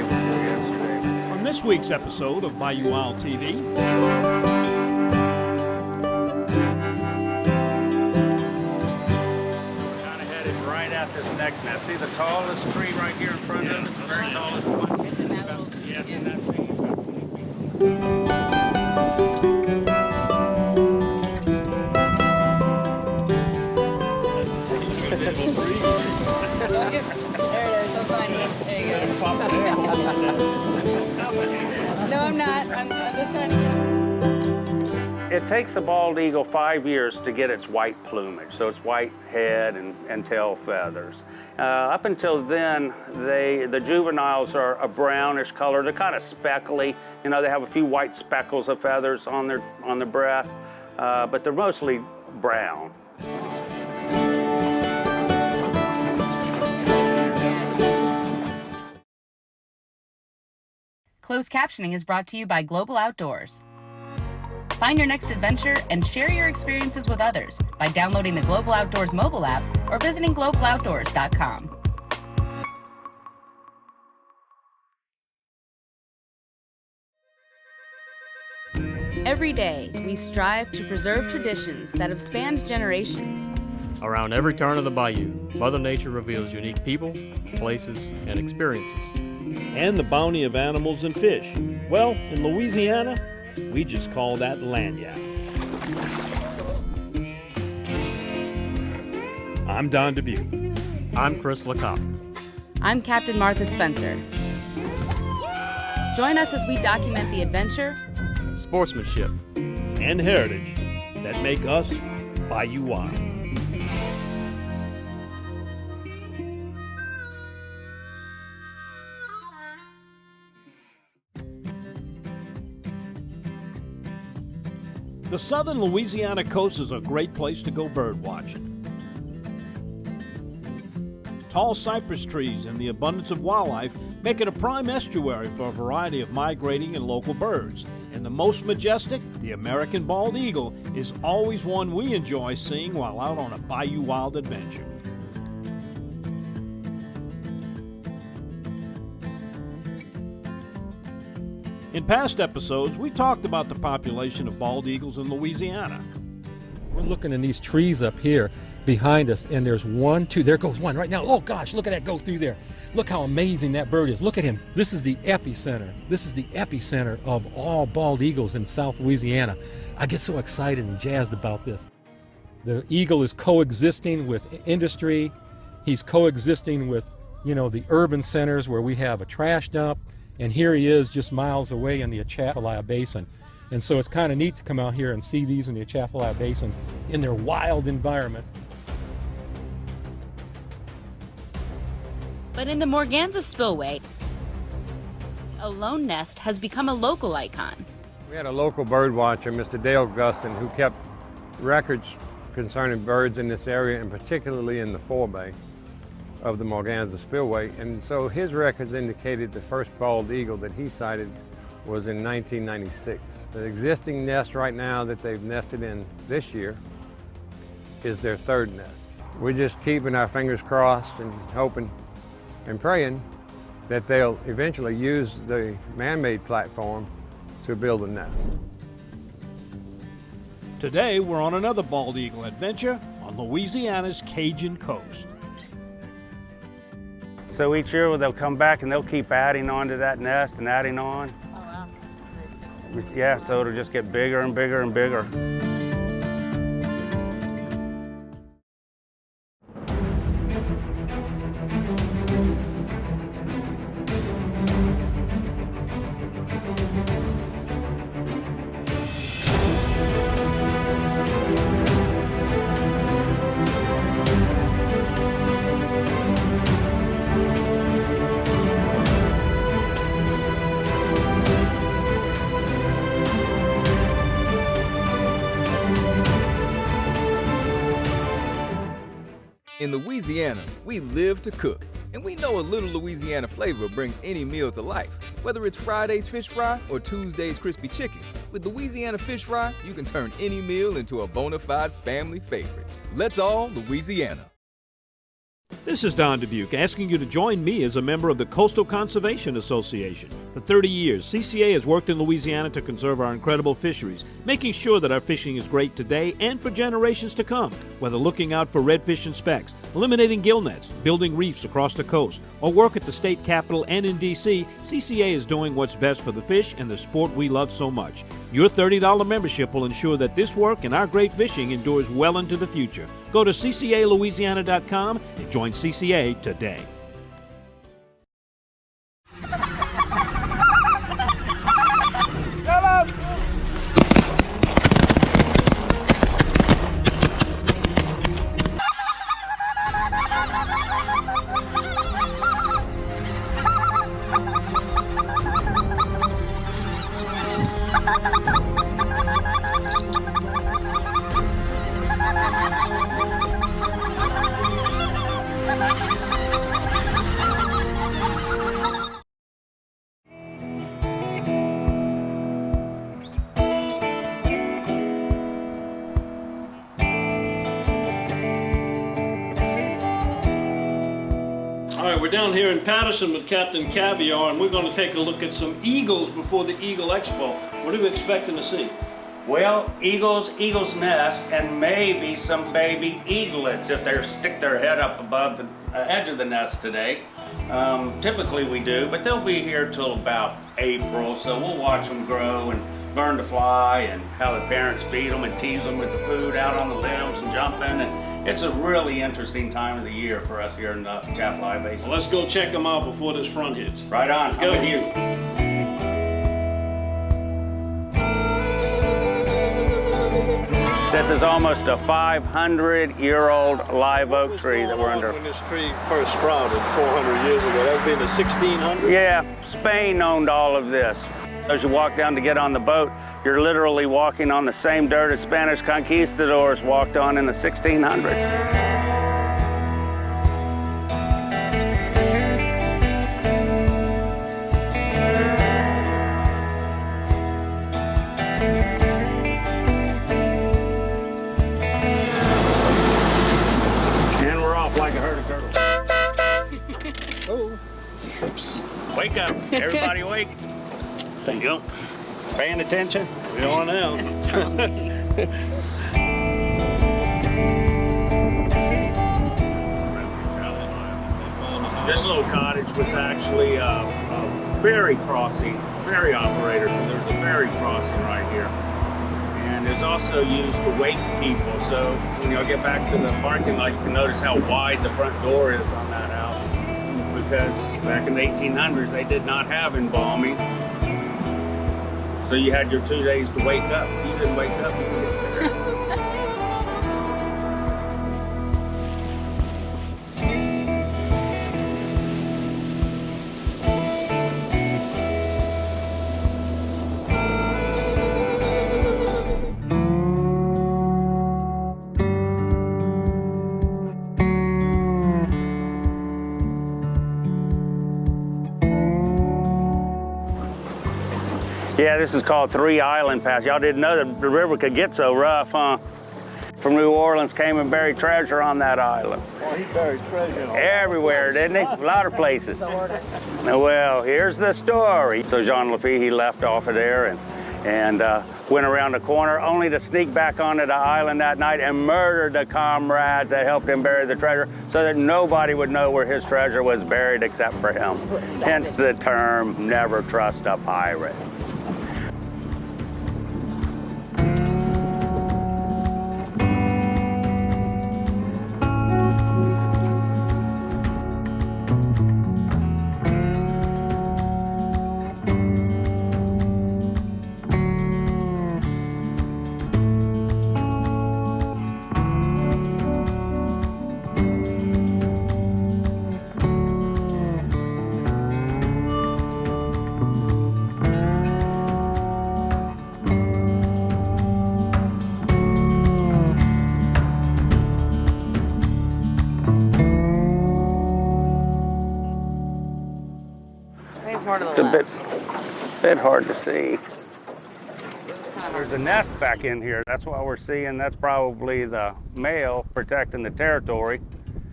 day before yesterday. On this week's episode of Bayou Wild TV, We're kind of headed right at this next nest. See the tallest tree right here in front of us? The very tallest one. It's in that little... Yeah, it's in that tree. About 20 feet. There it is. I'll find it. There you go. No, I'm not. I'm just trying to... It takes a bald eagle 5 years to get its white plumage, so it's white head and tail feathers. Up until then, the juveniles are a brownish color. They're kind of speckly. You know, they have a few white speckles of feathers on their breast, but they're mostly brown. Closed captioning is brought to you by Global Outdoors. Find your next adventure and share your experiences with others by downloading the Global Outdoors mobile app or visiting globaloutdoors.com. Every day, we strive to preserve traditions that have spanned generations. Around every turn of the bayou, Mother Nature reveals unique people, places, and experiences. and the bounty of animals and fish. Well, in Louisiana, we just call that lagniappe. I'm Don Dubuque. I'm Chris LaCoppe. I'm Captain Martha Spencer. Join us as we document the adventure, Sportsmanship, And heritage that make us Bayou Wild. The southern Louisiana coast is a great place to go bird watching. Tall cypress trees and the abundance of wildlife make it a prime estuary for a variety of migrating and local birds. And the most majestic, the American bald eagle, is always one we enjoy seeing while out on a Bayou Wild adventure. In past episodes, we talked about the population of bald eagles in Louisiana. We're looking in these trees up here behind us, and there's one, two, there goes one right now. Oh gosh, look at that go through there. Look how amazing that bird is. Look at him. This is the epicenter. This is the epicenter of all bald eagles in South Louisiana. I get so excited and jazzed about this. The eagle is coexisting with industry. He's coexisting with, the urban centers where we have a trash dump. And here he is just miles away in the Atchafalaya Basin. And so it's kind of neat to come out here and see these in the Atchafalaya Basin in their wild environment. but in the Morganza Spillway, a lone nest has become a local icon. We had a local bird watcher, Mr. Dale Guston, who kept records concerning birds in this area, and particularly in the forebay of the Morganza Spillway. And so his records indicated the first bald eagle that he sighted was in 1996. The existing nest right now that they've nested in this year is their third nest. We're just keeping our fingers crossed and hoping and praying that they'll eventually use the man-made platform to build a nest. Today, we're on another bald eagle adventure on Louisiana's Cajun coast. So each year they'll come back and they'll keep adding on to that nest and adding on. Oh, wow. Yeah, so it'll just get bigger and bigger and bigger. In Louisiana, we live to cook, and we know a little Louisiana flavor brings any meal to life. Whether it's Friday's fish fry or Tuesday's crispy chicken, with Louisiana fish fry, you can turn any meal into a bona fide family favorite. Let's all Louisiana. This is Don Dubuque asking you to join me as a member of the Coastal Conservation Association. For 30 years, CCA has worked in Louisiana to conserve our incredible fisheries, making sure that our fishing is great today and for generations to come. Whether looking out for redfish and specks, eliminating gill nets, building reefs across the coast, or work at the state capitol and in D.C., CCA is doing what's best for the fish and the sport we love so much. Your $30 membership will ensure that this work and our great fishing endures well into the future. Go to ccalouisiana.com and join CCA today. All right, we're down here in Patterson with Captain Caviar, and we're going to take a look at some eagles before the Eagle Expo. What are you expecting to see? Well, eagles, eagle's nest, and maybe some baby eaglets if they stick their head up above the edge of the nest today. Typically we do, but they'll be here till about April, so we'll watch them grow and learn to fly and how the parents feed them and tease them with the food out on the limbs and jumping. And it's a really interesting time of the year for us here in the Atchafalaya Basin. Well, let's go check them out before this front hits. Right on, Let's go. with you. This is almost a 500-year-old live oak tree that we're under. When this tree first sprouted 400 years ago, that would be in the 1600s? Yeah, Spain owned all of this. As you walk down to get on the boat, you're literally walking on the same dirt as Spanish conquistadors walked on in the 1600s. Like a herd of turtles. Oh. Wake up, everybody wake. Thank you. Paying attention? We are now. This little cottage was actually a ferry crossing, ferry operator, so there's a ferry crossing right here. And it's also used to wake people. So when you get back to the parking lot, you can notice how wide the front door is on that house. Because back in the 1800s, they did not have embalming. So you had your 2 days to wake up. If you didn't wake up, you didn't get there. Yeah, this is called Three Island Pass. Y'all didn't know that the river could get so rough, huh? From New Orleans came and buried treasure on that island. Well, he buried treasure everywhere, didn't he? A lot of places. Well, here's the story. So Jean Lafitte, he left off of there and went around the corner only to sneak back onto the island that night and murdered the comrades that helped him bury the treasure so that nobody would know where his treasure was buried except for him. Hence the term, never trust a pirate. It's a bit hard to see. There's a nest back in here. That's what we're seeing. That's probably the male protecting the territory.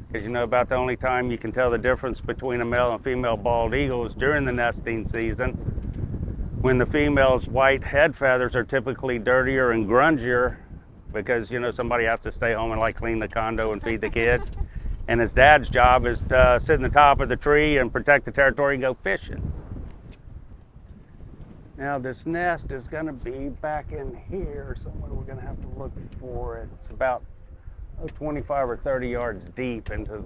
Because you know about the only time you can tell the difference between a male and female bald eagle is during the nesting season, when the female's white head feathers are typically dirtier and grungier because, you know, somebody has to stay home and like clean the condo and feed the kids. And his dad's job is to sit in the top of the tree and protect the territory and go fishing. Now this nest is going to be back in here somewhere. We're going to have to look for it. It's about 25 or 30 yards deep into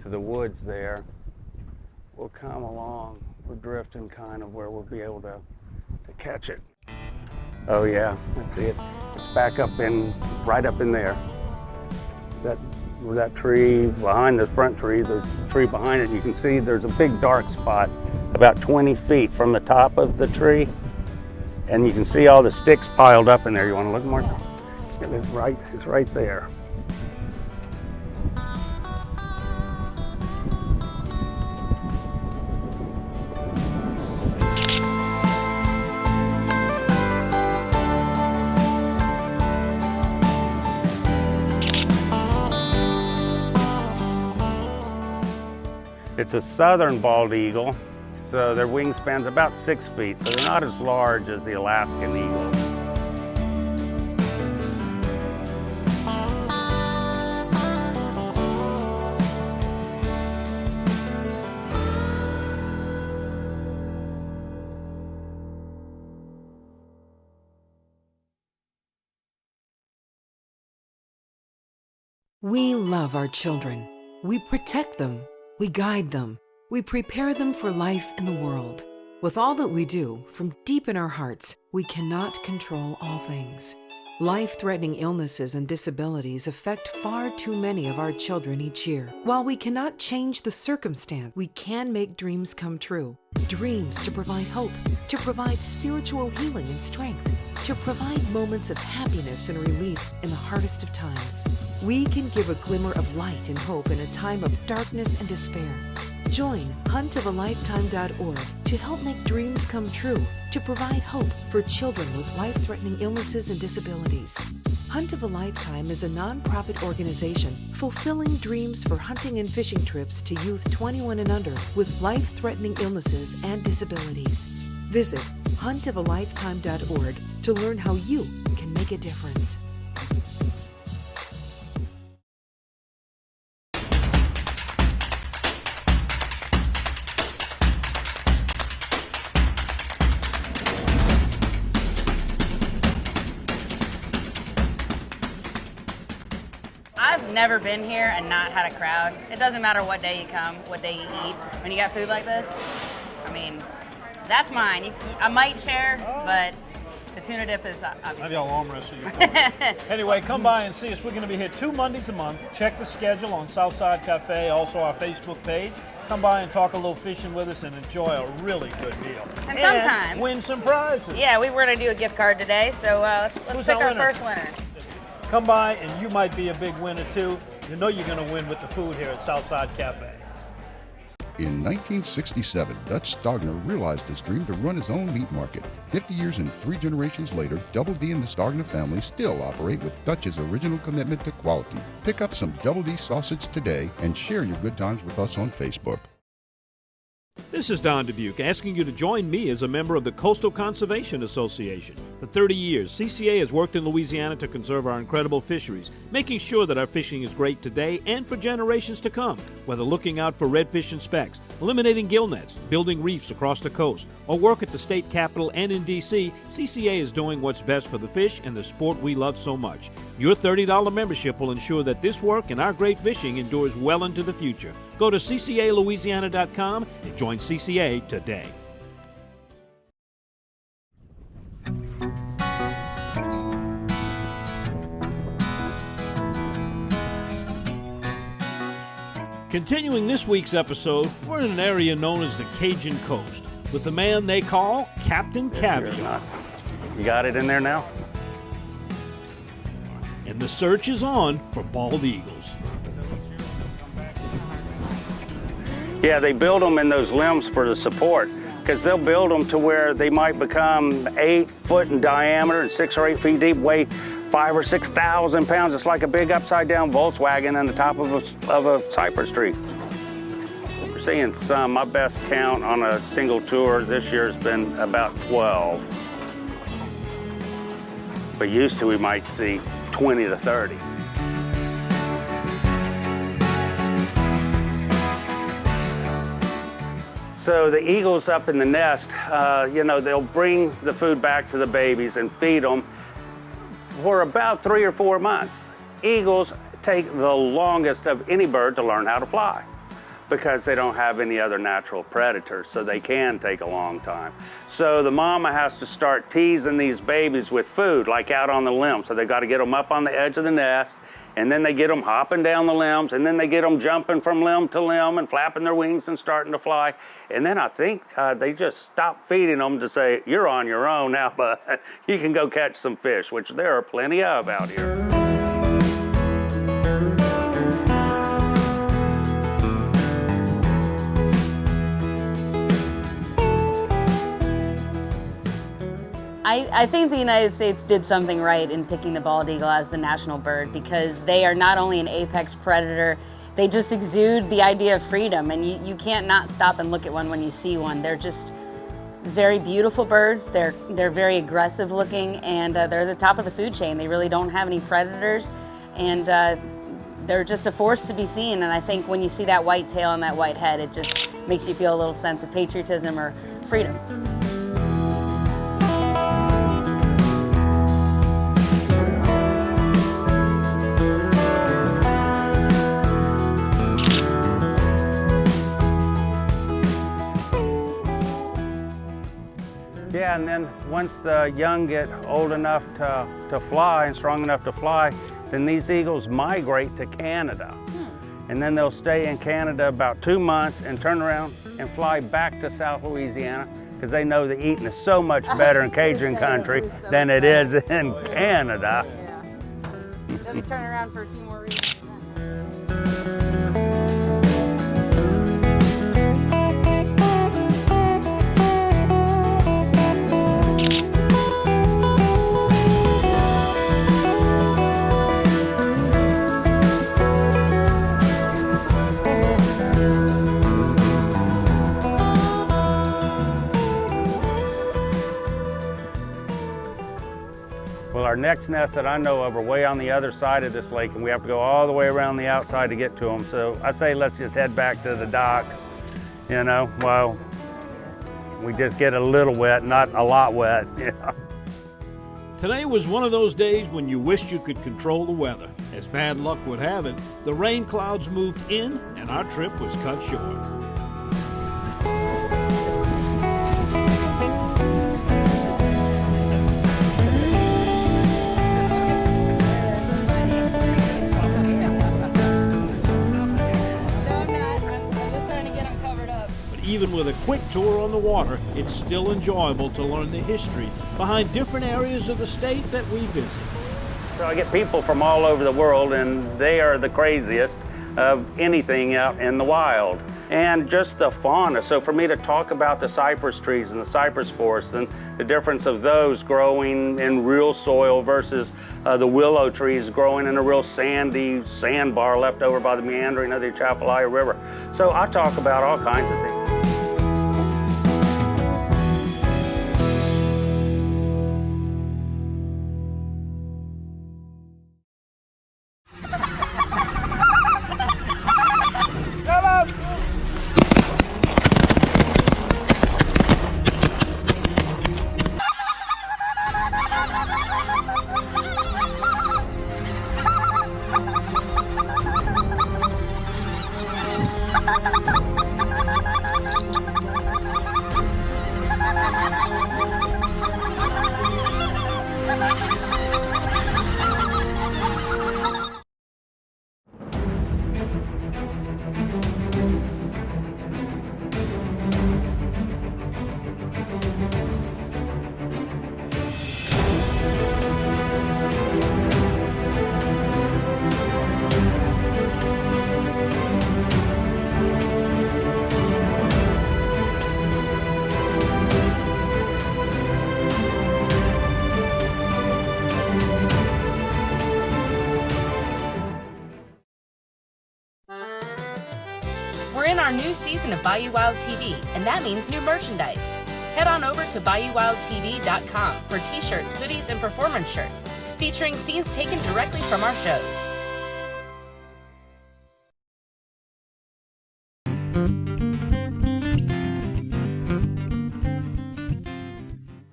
the woods there. We'll come along. We're drifting kind of where we'll be able to catch it. Oh yeah, let's see it. It's back up in, right up in there. That tree behind this front tree, there's a tree behind it. You can see there's a big dark spot about 20 feet from the top of the tree. And you can see all the sticks piled up in there. You want to look more? It's right there. It's a southern bald eagle, so their wingspan's about 6 feet, so they're not as large as the Alaskan eagle. We love our children. We protect them. We guide them. We prepare them for life in the world. With all that we do, from deep in our hearts, we cannot control all things. Life-threatening illnesses and disabilities affect far too many of our children each year. While we cannot change the circumstance, we can make dreams come true. Dreams to provide hope, to provide spiritual healing and strength, to provide moments of happiness and relief in the hardest of times. We can give a glimmer of light and hope in a time of darkness and despair. Join huntofalifetime.org to help make dreams come true, to provide hope for children with life-threatening illnesses and disabilities. Hunt of a Lifetime is a nonprofit organization fulfilling dreams for hunting and fishing trips to youth 21 and under with life-threatening illnesses and disabilities. Visit huntofalifetime.org to learn how you can make a difference. I've never been here and not had a crowd. It doesn't matter what day you come, what day you eat. When you got food like this, I mean, that's mine. I might share, but the tuna dip is obviously. Maybe I'll arm wrestle you. Anyway, come by and see us. We're going to be here 2 Mondays a month. Check the schedule on Southside Cafe, also our Facebook page. Come by and talk a little fishing with us and enjoy a really good meal. And sometimes win some prizes. Yeah, we were going to do a gift card today, so let's pick our first winner. Come by and you might be a big winner too. You know you're going to win with the food here at Southside Cafe. In 1967, Dutch Stogner realized his dream to run his own meat market. 50 years and 3 generations later, Double D and the Stogner family still operate with Dutch's original commitment to quality. Pick up some Double D sausage today and share your good times with us on Facebook. This is Don Dubuque asking you to join me as a member of the Coastal Conservation Association. For 30 years, CCA has worked in Louisiana to conserve our incredible fisheries, making sure that our fishing is great today and for generations to come. Whether looking out for redfish and specks, eliminating gill nets, building reefs across the coast, or work at the state capitol and in D.C., CCA is doing what's best for the fish and the sport we love so much. Your $30 membership will ensure that this work and our great fishing endures well into the future. Go to ccalouisiana.com and join CCA today. Continuing this week's episode, we're in an area known as the Cajun Coast with the man they call Captain Caviar. You got it in there now? And the search is on for bald eagles. Yeah, they build them in those limbs for the support because they'll build them to where they might become 8 foot in diameter and 6 or 8 feet deep, weigh 5,000 or 6,000 pounds. It's like a big upside down Volkswagen on the top of a cypress tree. We're seeing some. My best count on a single tour this year has been about 12. But used to we might see 20 to 30. So the eagles up in the nest, they'll bring the food back to the babies and feed them for about 3 or 4 months. Eagles take the longest of any bird to learn how to fly because they don't have any other natural predators, so they can take a long time. So the mama has to start teasing these babies with food, like out on the limb. So they got to get them up on the edge of the nest, and then they get them hopping down the limbs, and then they get them jumping from limb to limb and flapping their wings and starting to fly. And then I think they just stop feeding them to say, you're on your own now, but you can go catch some fish, which there are plenty of out here. I think the United States did something right in picking the bald eagle as the national bird, because they are not only an apex predator, they just exude the idea of freedom, and you can't not stop and look at one when you see one. They're just very beautiful birds. They're very aggressive looking, and they're the top of the food chain. They really don't have any predators, and they're just a force to be seen. And I think when you see that white tail and that white head, it just makes you feel a little sense of patriotism or freedom. Yeah, and then once the young get old enough to fly and strong enough to fly, then these eagles migrate to Canada. And then they'll stay in Canada about 2 months and turn around and fly back to South Louisiana, because they know the eating is so much better in Cajun country than it is in Canada. Yeah. They'll be turning around for a few more reasons. Well, our next nest that I know of are way on the other side of this lake, and we have to go all the way around the outside to get to them. So I say let's just head back to the dock, while we just get a little wet, not a lot wet. Today was one of those days when you wished you could control the weather. As bad luck would have it, the rain clouds moved in and our trip was cut short. Even with a quick tour on the water, it's still enjoyable to learn the history behind different areas of the state that we visit. So I get people from all over the world, and they are the craziest of anything out in the wild. And just the fauna. So for me to talk about the cypress trees and the cypress forest and the difference of those growing in real soil versus the willow trees growing in a real sandy sandbar left over by the meandering of the Atchafalaya River. So I talk about all kinds of things. season of Bayou Wild TV, and that means new merchandise. Head on over to BayouWildTV.com for t-shirts, hoodies, and performance shirts, featuring scenes taken directly from our shows.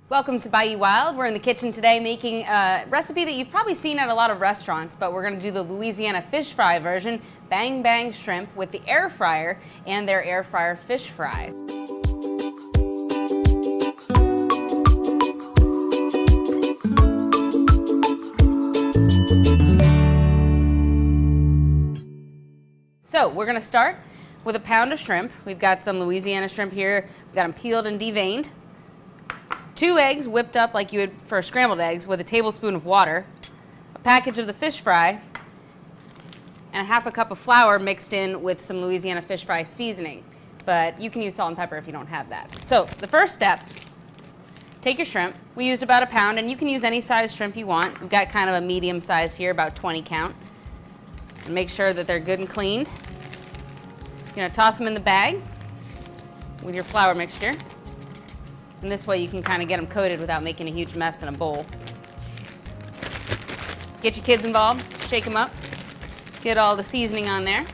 Welcome to Bayou Wild. We're in the kitchen today making a recipe that you've probably seen at a lot of restaurants, but we're going to do the Louisiana fish fry version, bang bang shrimp with the air fryer and their air fryer fish fry. So we're going to start with a pound of shrimp. We've got some Louisiana shrimp here. We've got them peeled and deveined. 2 eggs whipped up like you would for scrambled eggs with a tablespoon of water, a package of the fish fry, and a 1/2 cup of flour mixed in with some Louisiana fish fry seasoning. But you can use salt and pepper if you don't have that. So the first step, take your shrimp. We used about a pound, and you can use any size shrimp you want. We've got kind of a medium size here, about 20 count. And make sure that they're good and cleaned. You're gonna toss them in the bag with your flour mixture. And this way you can kind of get them coated without making a huge mess in a bowl. Get your kids involved, shake them up, get all the seasoning on there.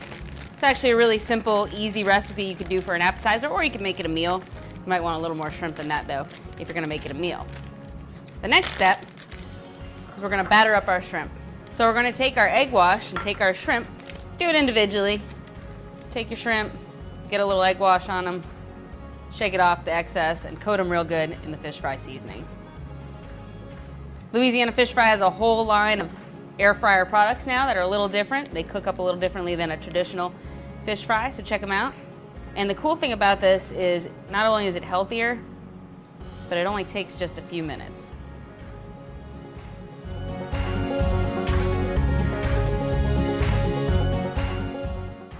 It's actually a really simple, easy recipe you could do for an appetizer, or you could make it a meal. You might want a little more shrimp than that though, if you're gonna make it a meal. The next step is we're gonna batter up our shrimp. So we're gonna take our egg wash and take our shrimp, do it individually. Take your shrimp, get a little egg wash on them, shake it off the excess, and coat them real good in the fish fry seasoning. Louisiana Fish Fry has a whole line of air fryer products now that are a little different. They cook up a little differently than a traditional fish fry, so check them out. And the cool thing about this is not only is it healthier, but it only takes just a few minutes.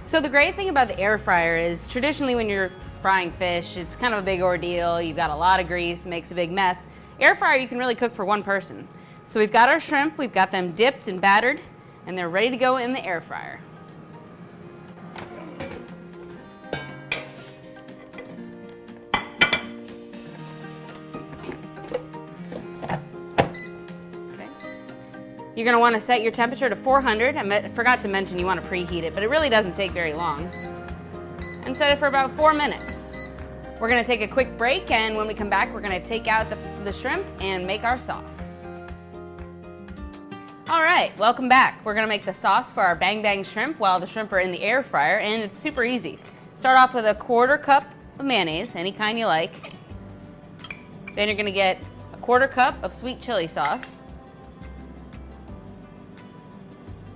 So the great thing about the air fryer is traditionally when you're frying fish, it's kind of a big ordeal. You've got a lot of grease, makes a big mess. Air fryer, you can really cook for one person. So we've got our shrimp, we've got them dipped and battered, and they're ready to go in the air fryer. You're going to want to set your temperature to 400. I forgot to mention you want to preheat it, but it really doesn't take very long. And set it for about 4 minutes. We're going to take a quick break, and when we come back, we're going to take out the shrimp and make our sauce. All right, welcome back. We're going to make the sauce for our bang bang shrimp while the shrimp are in the air fryer, and it's super easy. Start off with a 1/4 cup of mayonnaise, any kind you like. Then you're going to get a 1/4 cup of sweet chili sauce.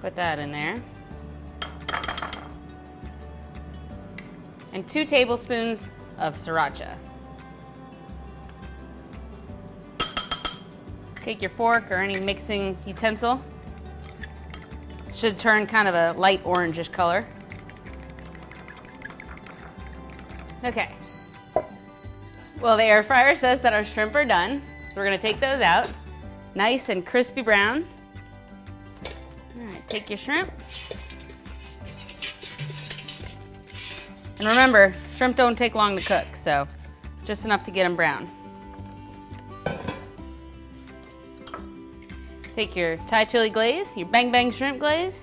Put that in there. And 2 tablespoons of sriracha. Take your fork or any mixing utensil. Should turn kind of a light orangish color. Okay. Well, the air fryer says that our shrimp are done, so we're gonna take those out. Nice and crispy brown. All right, take your shrimp. And remember, shrimp don't take long to cook, so just enough to get them brown. Take your Thai chili glaze, your bang bang shrimp glaze.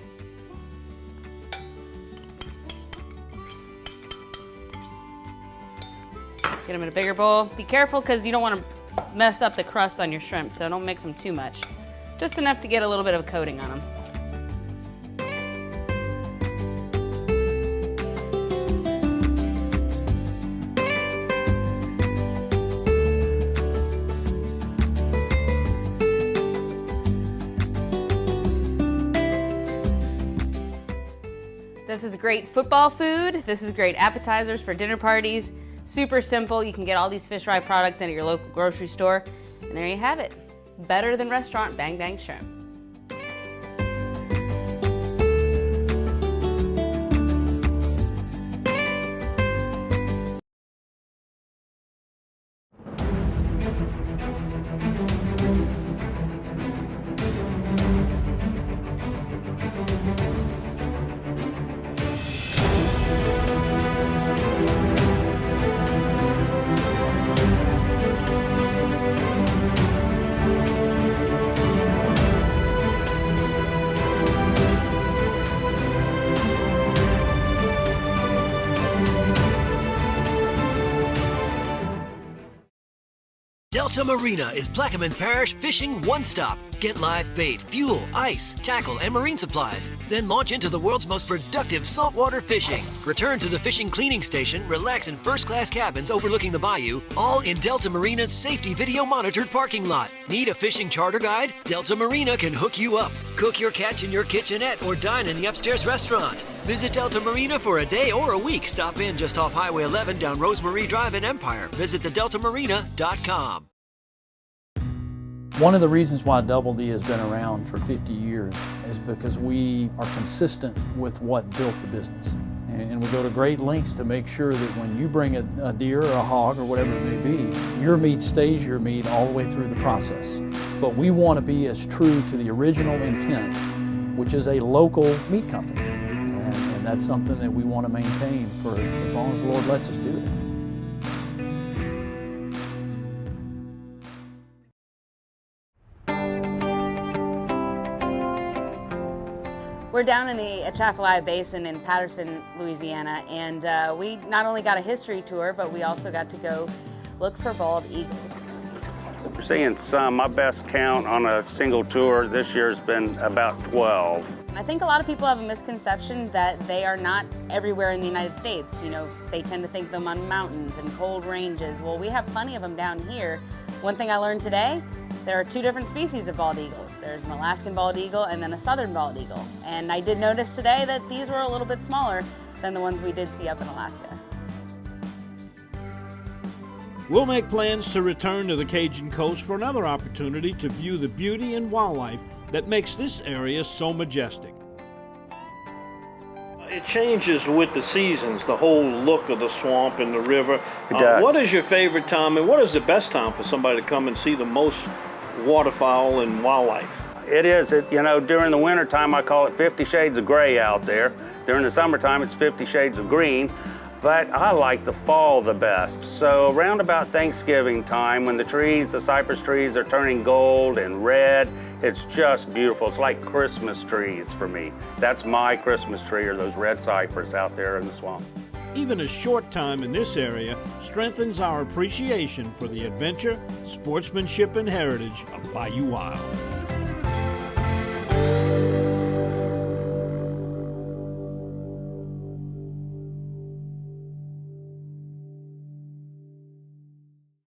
Get them in a bigger bowl. Be careful because you don't want to mess up the crust on your shrimp, so don't mix them too much. Just enough to get a little bit of a coating on them. This is great football food. This is great appetizers for dinner parties. Super simple. You can get all these fish fry products in at your local grocery store. And there you have it. Better than restaurant bang bang shrimp. Delta Marina is Plaquemines Parish fishing one-stop. Get live bait, fuel, ice, tackle, and marine supplies. Then launch into the world's most productive saltwater fishing. Return to the fishing cleaning station, relax in first-class cabins overlooking the bayou, all in Delta Marina's safety video-monitored parking lot. Need a fishing charter guide? Delta Marina can hook you up. Cook your catch in your kitchenette or dine in the upstairs restaurant. Visit Delta Marina for a day or a week. Stop in just off Highway 11 down Rosemary Drive in Empire. Visit thedeltamarina.com. One of the reasons why Double D has been around for 50 years is because we are consistent with what built the business. And we go to great lengths to make sure that when you bring a deer or a hog or whatever it may be, your meat stays your meat all the way through the process. But we want to be as true to the original intent, which is a local meat company. And that's something that we want to maintain for as long as the Lord lets us do it. We're down in the Atchafalaya Basin in Patterson, Louisiana, and we not only got a history tour, but we also got to go look for bald eagles. We're seeing some. My best count on a single tour this year has been about 12. And I think a lot of people have a misconception that they are not everywhere in the United States. You know, they tend to think them on mountains and cold ranges. Well, we have plenty of them down here. One thing I learned today, there are two different species of bald eagles. There's an Alaskan bald eagle and then a southern bald eagle. And I did notice today that these were a little bit smaller than the ones we did see up in Alaska. We'll make plans to return to the Cajun Coast for another opportunity to view the beauty and wildlife that makes this area so majestic. It changes with the seasons, the whole look of the swamp and the river. It does. What is your favorite time and what is the best time for somebody to come and see the most waterfowl and wildlife? It is. You know, during the winter time, I call it 50 shades of gray out there. During the summertime, it's 50 shades of green. But I like the fall the best. So around about Thanksgiving time, when the cypress trees are turning gold and red, it's just beautiful. It's like Christmas trees for me. That's my Christmas tree, or those red cypress out there in the swamp. Even a short time in this area strengthens our appreciation for the adventure, sportsmanship, and heritage of Bayou Wild.